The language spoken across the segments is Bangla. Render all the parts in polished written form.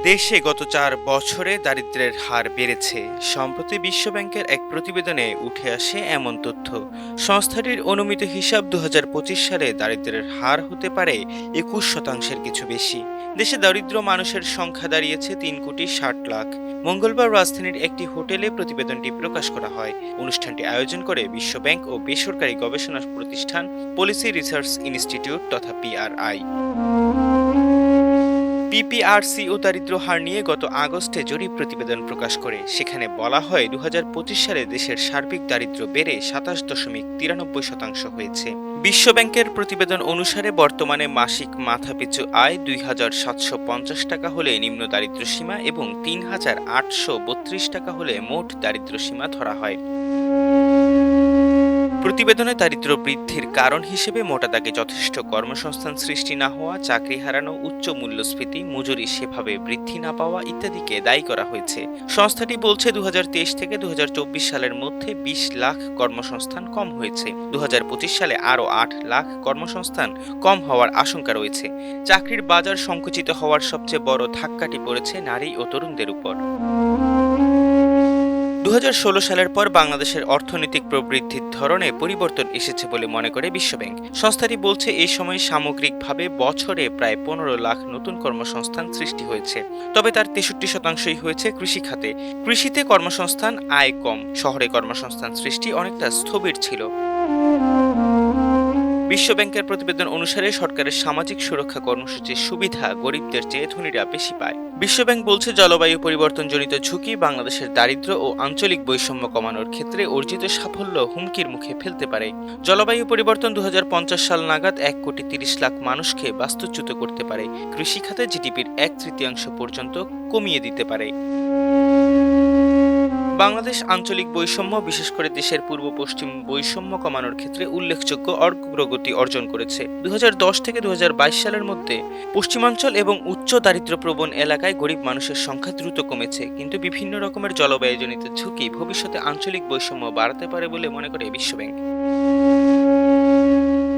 দেশে গত ৪ বছরে দারিদ্র্যের হার বেড়েছে। সম্প্রতি বিশ্বব্যাংকের এক প্রতিবেদনে উঠে আসে এমন তথ্য। সংস্থাটির অনুমিত হিসাব ২০২৫ সালে দারিদ্র্যের হার হতে পারে ২১% কিছু বেশি। দেশে দরিদ্র মানুষের সংখ্যা দাঁড়িয়েছে ৩,৬০,০০,০০০। মঙ্গলবার রাজধানীর একটি হোটেলে প্রতিবেদনটি প্রকাশ করা হয়। অনুষ্ঠানটি আয়োজন করে বিশ্বব্যাংক ও বেসরকারি গবেষণা প্রতিষ্ঠান পলিসি রিসার্চ ইনস্টিটিউট তথা পিআরআই। পিপিআরসি ও দারিদ্র্য হার নিয়ে গত আগস্টে জরিপ প্রতিবেদন প্রকাশ করে। সেখানে বলা হয় ২০২৫ সালে দেশের সার্বিক দারিদ্র্য বেড়ে ২৭.৯৩% হয়েছে। বিশ্বব্যাংকের প্রতিবেদন অনুসারে বর্তমানে মাসিক মাথাপিছু আয় ২,৭৫০ টাকা হলে নিম্ন দারিদ্র্য সীমা এবং ৩,৮৩২ টাকা হলে মোট দারিদ্র্য সীমা ধরা হয়। প্রতিবেদনে দারিদ্র্য বৃদ্ধির কারণ হিসেবে মোটা দাগে যথেষ্ট কর্মসংস্থান সৃষ্টি না হওয়া, চাকরি হারানো, উচ্চ মূল্যস্ফীতি, মজুরি সেভাবে বৃদ্ধি না পাওয়া ইত্যাদিকে দায়ী করা হয়েছে। সংস্থাটি বলছে ২০২৩ থেকে ২০২৪ সালের মধ্যে ২০ লাখ কর্মসংস্থান কম হয়েছে। ২০২৫ সালে আরও ৮ লাখ কর্মসংস্থান কম হওয়ার আশঙ্কা রয়েছে। চাকরির বাজার সংকুচিত হওয়ার সবচেয়ে বড় ধাক্কাটি পড়েছে নারী ও তরুণদের উপর। ২০১৬ সালের পর বাংলাদেশের অর্থনৈতিক প্রবৃদ্ধির ধরনে পরিবর্তন এসেছে বলে মনে করে বিশ্বব্যাংক। সংস্থাটি বলছে এই সময় সামগ্রিকভাবে বছরে প্রায় ১৫ লাখ নতুন কর্মসংস্থান সৃষ্টি হয়েছে। তবে তার ৬৩%ই হয়েছে কৃষি খাতে। কৃষিতে কর্মসংস্থান আয় কম, শহরে কর্মসংস্থান সৃষ্টি অনেকটা স্থবির ছিল। বিশ্বব্যাংকের প্রতিবেদন অনুসারে সরকারের সামাজিক সুরক্ষা কর্মসূচির সুবিধা গরিবদের চেয়ে ধনীরা বেশি পায়। বিশ্বব্যাংক বলছে জলবায়ু পরিবর্তনজনিত ঝুঁকি বাংলাদেশের দারিদ্র্য ও আঞ্চলিক বৈষম্য কমানোর ক্ষেত্রে অর্জিত সাফল্য হুমকির মুখে ফেলতে পারে। জলবায়ু পরিবর্তন ২০৫০ সাল নাগাদ ১,৩০,০০,০০০ মানুষকে বাস্তুচ্যুত করতে পারে, কৃষিখাতে জিডিপির ১/৩ পর্যন্ত কমিয়ে দিতে পারে। বাংলাদেশ আঞ্চলিক বৈষম্য, বিশেষ করে দেশের পূর্ব পশ্চিম বৈষম্য কমানোর ক্ষেত্রে উল্লেখযোগ্য অগ্রগতি অর্জন করেছে। ২০১০ থেকে ২০২২ সালের মধ্যে পশ্চিমাঞ্চল এবং উচ্চ দারিদ্র্যপ্রবণ এলাকায় গরিব মানুষের সংখ্যা দ্রুত কমেছে, কিন্তু বিভিন্ন রকমের জলবায়ুজনিত ঝুঁকি ভবিষ্যতে আঞ্চলিক বৈষম্য বাড়াতে পারে বলে মনে করে বিশ্বব্যাংক।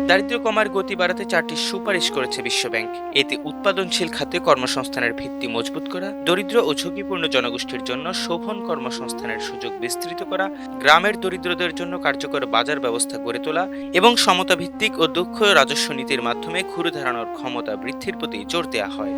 দারিদ্র্য কমার গতি বাড়াতে ৪টি সুপারিশ করেছে বিশ্বব্যাংক। এতে উৎপাদনশীল খাতে কর্মসংস্থানের ভিত্তি মজবুত করা, দরিদ্র ও ঝুঁকিপূর্ণ জনগোষ্ঠীর জন্য শোভন কর্মসংস্থানের সুযোগ বিস্তৃত করা, গ্রামের দরিদ্রদের জন্য কার্যকর বাজার ব্যবস্থা গড়ে তোলা এবং সমতা ভিত্তিক ও দক্ষ রাজস্ব নীতির মাধ্যমে ঘুরে দাঁড়ানোর ক্ষমতা বৃদ্ধির প্রতি জোর দেওয়া হয়।